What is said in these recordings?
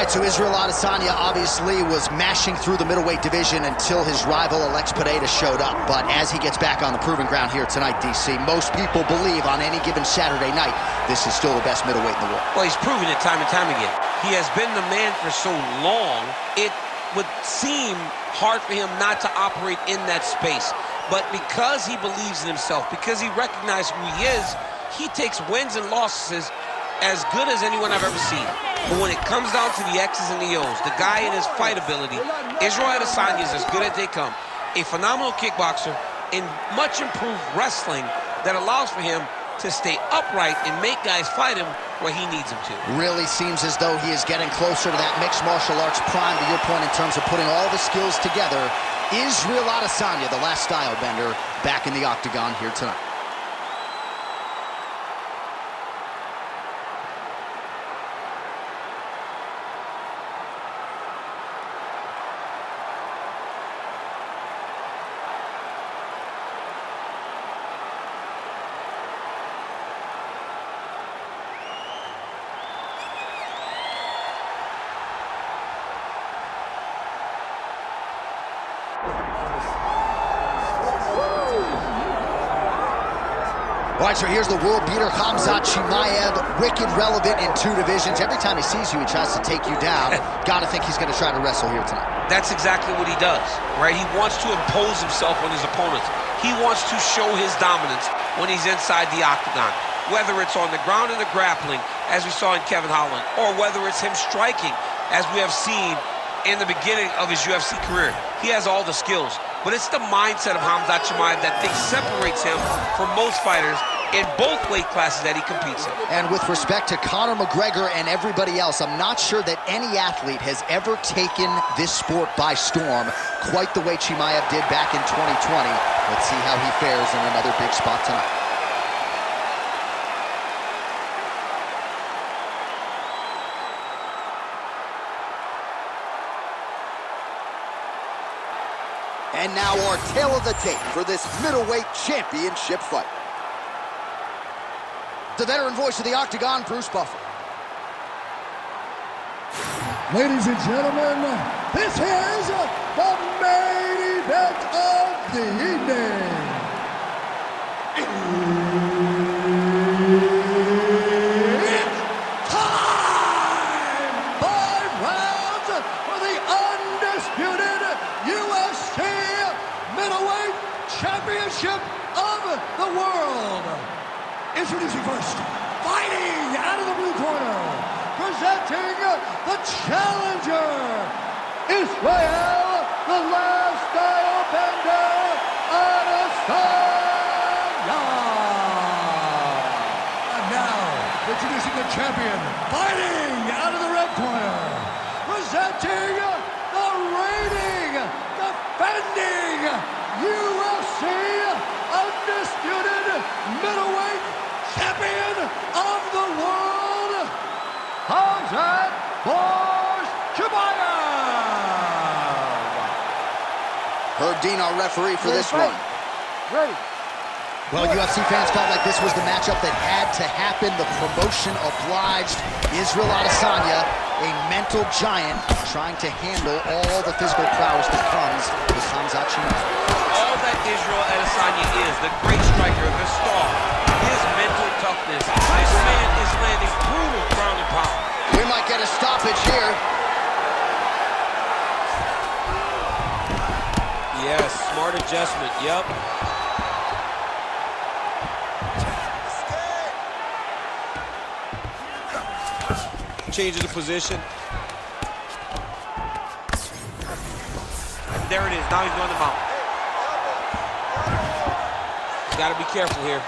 All right, so Israel Adesanya obviously was mashing through the middleweight division until his rival Alex Pereira showed up. But as he gets back on the proving ground here tonight, DC, most people believe on any given Saturday night, this is still the best middleweight in the world. Well, he's proven it time and time again. He has been the man for so long, it would seem hard for him not to operate in that space. But because he believes in himself, because he recognizes who he is, he takes wins and losses as good as anyone I've ever seen. But when it comes down to the X's and the O's, the guy and his fight ability, Israel Adesanya is as good as they come. A phenomenal kickboxer in much improved wrestling that allows for him to stay upright and make guys fight him where he needs them to. Really seems as though he is getting closer to that mixed martial arts prime, to your point, in terms of putting all the skills together. Israel Adesanya, the last style bender, back in the octagon here tonight. All right, so here's the world beater, Khamzat Chimaev, wicked relevant in two divisions. Every time he sees you, he tries to take you down. Gotta think he's gonna try to wrestle here tonight. That's exactly what he does, right? He wants to impose himself on his opponents. He wants to show his dominance when he's inside the octagon, whether it's on the ground in the grappling, as we saw in Kevin Holland, or whether it's him striking, as we have seen in the beginning of his UFC career. He has all the skills, but it's the mindset of Khamzat Chimaev that separates him from most fighters in both weight classes that he competes in. And with respect to Conor McGregor and everybody else, I'm not sure that any athlete has ever taken this sport by storm quite the way Chimaev did back in 2020. Let's see how he fares in another big spot tonight. And now our tale of the tape for this middleweight championship fight. The veteran voice of the octagon, Bruce Buffer. Ladies and gentlemen, this is the main event of the evening. It's time! 5 rounds for the undisputed UFC middleweight championship of the world. Introducing first, fighting out of the blue corner, presenting the challenger, Israel, the last style bender, Adesanya. And now, introducing the champion, fighting out of the red corner, presenting the reigning, defending UFC undisputed middleweight champion of the world, Khamzat Chimaev. Herb Dean, our referee for this one. Ready. Well, UFC fans felt like this was the matchup that had to happen. The promotion obliged. Israel Adesanya, a mental giant, trying to handle all the physical prowess that comes with Khamzat Chimaev. All that Israel Adesanya is, the great striker, the star, his mental toughness. This man is landing brutal ground and pound. We might get a stoppage here. Yes, smart adjustment, yep. Changes the position. There it is, now he's going to mount. Got to be careful here.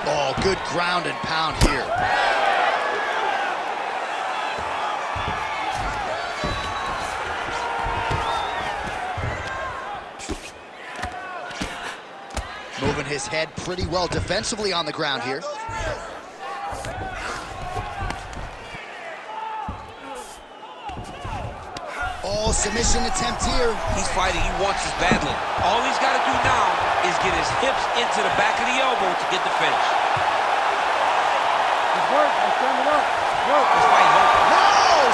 Oh, good ground and pound here. Moving his head pretty well defensively on the ground here. Oh, submission attempt here. He's fighting, he wants this badly. All he's got to do now is get his hips into the back of the elbow to get the finish. Good work, I'm standing up. Work. This fight hurt. No!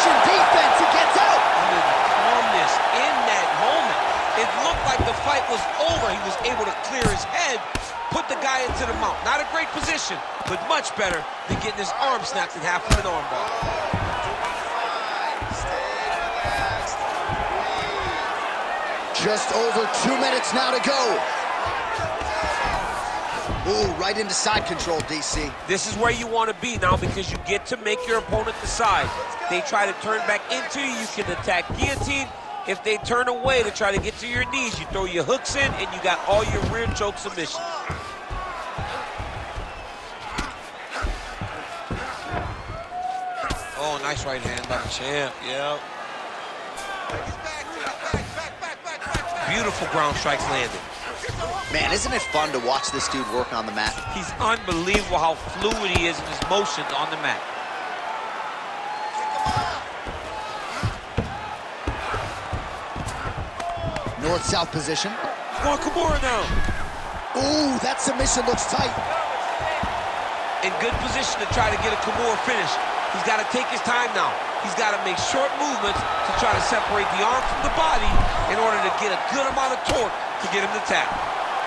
Russian defense. He gets out. I mean, the calmness in that moment. It looked like the fight was over. He was able to clear his head, put the guy into the mount. Not a great position, but much better than getting his arm snapped in half with an arm bar. Just over 2 minutes now to go. Ooh, right into side control, DC. This is where you want to be now because you get to make your opponent decide. They try to turn back into you, you can attack guillotine. If they turn away to try to get to your knees, you throw your hooks in and you got all your rear choke submissions. Oh, nice right hand by the champ, yeah. Beautiful ground strikes landed. Man, isn't it fun to watch this dude work on the mat? He's unbelievable how fluid he is in his motions on the mat. North-south position. Going Kimura now. Ooh, that submission looks tight. In good position to try to get a Kimura finish. He's got to take his time now. He's got to make short movements to try to separate the arm from the body in order to get a good amount of torque to get him to tap.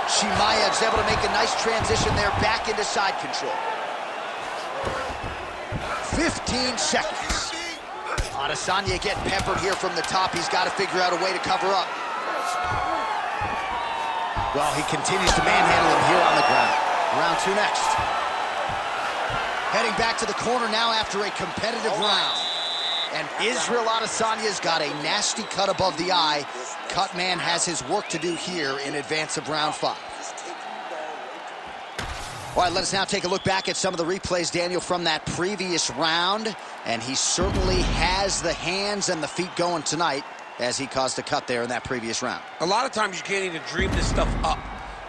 Chimaev's able to make a nice transition there back into side control. 15 seconds. Adesanya getting peppered here from the top. He's got to figure out a way to cover up. Well, he continues to manhandle him here on the ground. Round 2 next. Heading back to the corner now after a competitive round. And Israel Adesanya's got a nasty cut above the eye. Cutman has his work to do here in advance of round 5. All right, let us now take a look back at some of the replays, Daniel, from that previous round. And he certainly has the hands and the feet going tonight as he caused a cut there in that previous round. A lot of times you can't even dream this stuff up,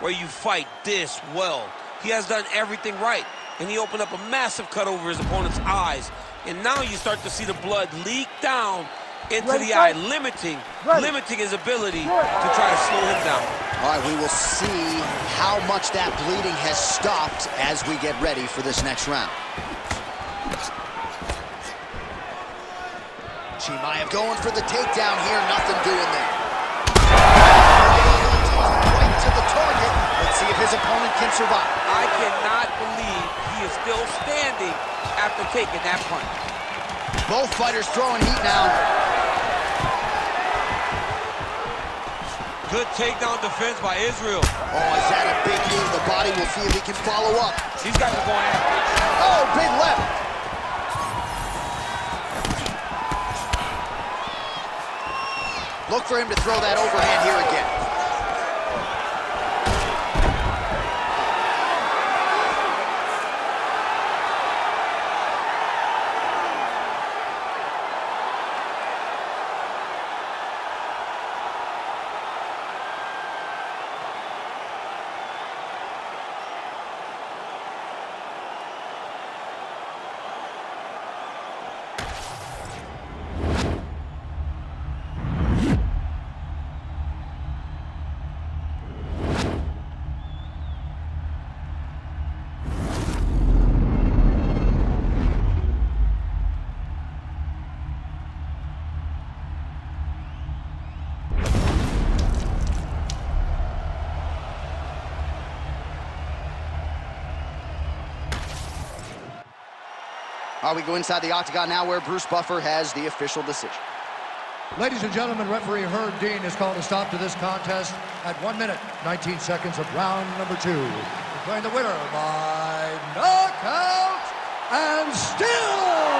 where you fight this well. He has done everything right, and he opened up a massive cut over his opponent's eyes. And now you start to see the blood leak down into the eye, limiting his ability to try to slow him down. All right, we will see how much that bleeding has stopped as we get ready for this next round. Chimaev going for the takedown here, nothing doing there. Right to the target. Let's see if his opponent can survive. I cannot believe he is still standing after taking that punch. Both fighters throwing heat now. Good takedown defense by Israel. Oh, is that a big knee to the body? We'll see if he can follow up. He's got to go after it. Oh, big left. Look for him to throw that overhand here again. We go inside the octagon now where Bruce Buffer has the official decision. Ladies and gentlemen, referee Herb Dean has called a stop to this contest at 1 minute, 19 seconds of round number 2. Declaring the winner by knockout and still